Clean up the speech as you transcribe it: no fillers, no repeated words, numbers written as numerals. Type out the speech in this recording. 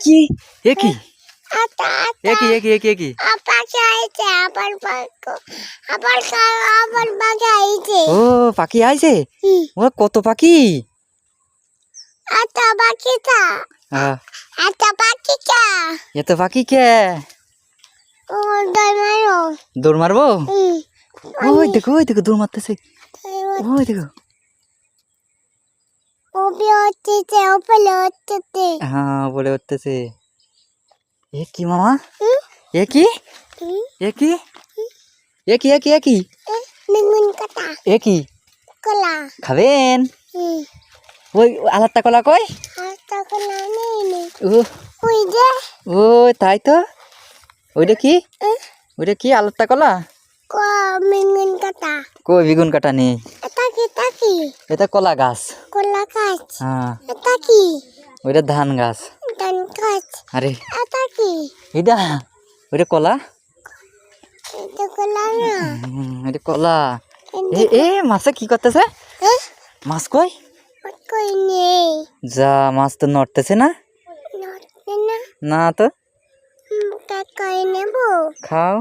কি এ কি আতা এ কি এ কি এ কি এ কি পাখি আইছে আবার আবার পাখি আইছে ও পাখি আইছে হুম। ও কত পাখি আতা পাখিটা হ্যাঁ আতা পাখিটা এত পাখি কে ও দমারো দৌড় মারবো ওই দেখো দৌড় মারতেছে ওই দেখো ও বিয়তে ওপলে হচ্ছে হ্যাঁ বলে উঠতেছে এ কি মামা এ কি এ কি এ কি এ কি এ কি বেগুন কাটা এ কি কলা খাবেন ওই আলাদা কলা কই আতা কলা নেই ও ওই যে ও তাই তো ওইটা কি ওইটা কি আলাদা কলা বেগুন কাটা কই বেগুন কাটা নেই তাকি এটা কলা গাছ কলা গাছ হ্যাঁ তাকি ওইটা ধান গাছ ধান গাছ আরে তাকি এটা ওইটা কলা এটা কলা না এটা কলা এ এ মাছে কি করতেছে মাছ কই কই নেই যা মাছ তো নড়তেছে না নড়ছে না না তো কাকাই নেব খাও